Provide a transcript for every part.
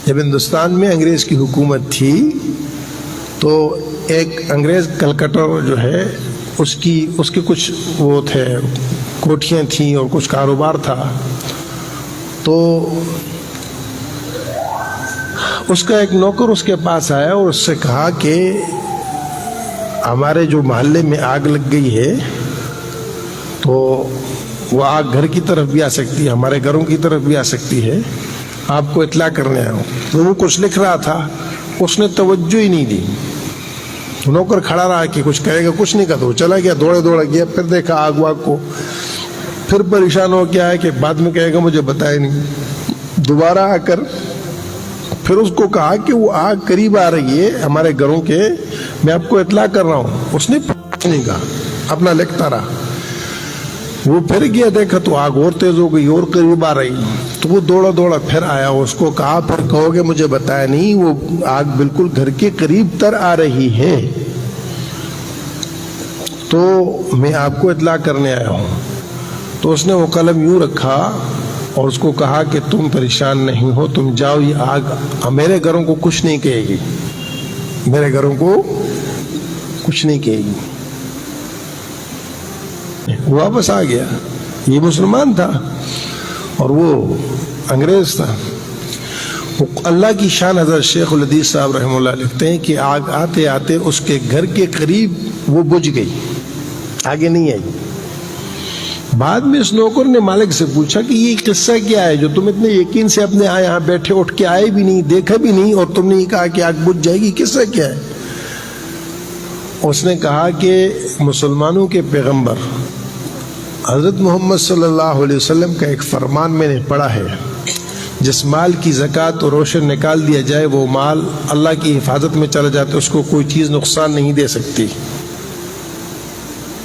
جب ہندوستان میں انگریز کی حکومت تھی تو ایک انگریز کلکٹر جو ہے اس کے کچھ وہ تھے، کوٹھیاں تھیں اور کچھ کاروبار تھا. تو اس کا ایک نوکر اس کے پاس آیا اور اس سے کہا کہ ہمارے جو محلے میں آگ لگ گئی ہے تو وہ آگ گھر کی طرف بھی آ سکتی ہے، ہمارے گھروں کی طرف بھی آ سکتی ہے، آپ کو اطلاع کرنے آیا ہوں. تو وہ کچھ لکھ رہا تھا، اس نے توجہ ہی نہیں دی. نوکر کھڑا رہا کہ کچھ کہے گا، کچھ نہیں کہا. تو چلا گیا، دوڑا گیا، پھر دیکھا آگ واگ کو، پھر پریشان ہو کے آیا کہ بعد میں کہے گا مجھے بتایا نہیں. دوبارہ آ کر پھر اس کو کہا کہ وہ آگ قریب آ رہی ہے ہمارے گھروں کے، میں آپ کو اطلاع کر رہا ہوں. اس نے نہیں کہا، اپنا لکھتا رہا. وہ پھر گیا، دیکھا تو آگ اور تیز ہو گئی اور قریب آ رہی. تو وہ دوڑا پھر آیا، اس کو کہا پھر کہو گے مجھے بتایا نہیں، وہ آگ بالکل گھر کے قریب تر آ رہی ہے تو میں آپ کو اطلاع کرنے آیا ہوں. تو اس نے وہ قلم یوں رکھا اور اس کو کہا کہ تم پریشان نہیں ہو، تم جاؤ، یہ آگ میرے گھروں کو کچھ نہیں کہے گی، میرے گھروں کو کچھ نہیں کہے گی. واپس آ گیا. یہ مسلمان تھا اور وہ انگریز تھا. اللہ کی شان حضرت شیخ الحدیث صاحب رحمہ اللہ لکھتے ہیں کہ آگ آتے آتے اس کے گھر کے قریب وہ بجھ گئی، آگے نہیں آئی. بعد میں اس نوکر نے مالک سے پوچھا کہ یہ قصہ کیا ہے جو تم اتنے یقین سے اپنے یہاں بیٹھے، اٹھ کے آئے بھی نہیں، دیکھا بھی نہیں، اور تم نے کہا کہ آگ بجھ جائے گی، قصہ کیا ہے؟ اس نے کہا کہ مسلمانوں کے پیغمبر حضرت محمد صلی اللہ علیہ وسلم کا ایک فرمان میں نے پڑھا ہے، جس مال کی زکوٰۃ اور روشن نکال دیا جائے وہ مال اللہ کی حفاظت میں چلا جاتا ہے، اس کو کوئی چیز نقصان نہیں دے سکتی.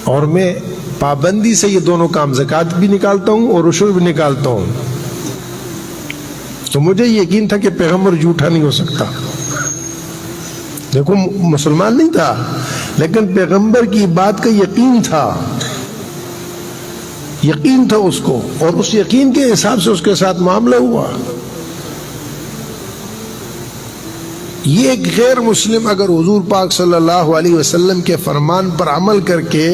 اور میں پابندی سے یہ دونوں کام، زکوٰۃ بھی نکالتا ہوں اور عشر بھی نکالتا ہوں. تو مجھے یقین تھا کہ پیغمبر جھوٹا نہیں ہو سکتا. دیکھو مسلمان نہیں تھا لیکن پیغمبر کی بات کا یقین تھا اس کو، اور اس یقین کے حساب سے اس کے ساتھ معاملہ ہوا. یہ ایک غیر مسلم اگر حضور پاک صلی اللہ علیہ وسلم کے فرمان پر عمل کر کے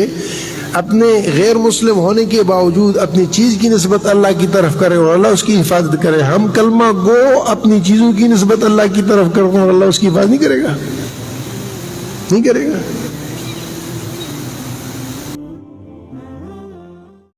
اپنے غیر مسلم ہونے کے باوجود اپنی چیز کی نسبت اللہ کی طرف کرے اور اللہ اس کی حفاظت کرے، ہم کلمہ گو اپنی چیزوں کی نسبت اللہ کی طرف کریں اور اللہ اس کی حفاظت نہیں کرے گا.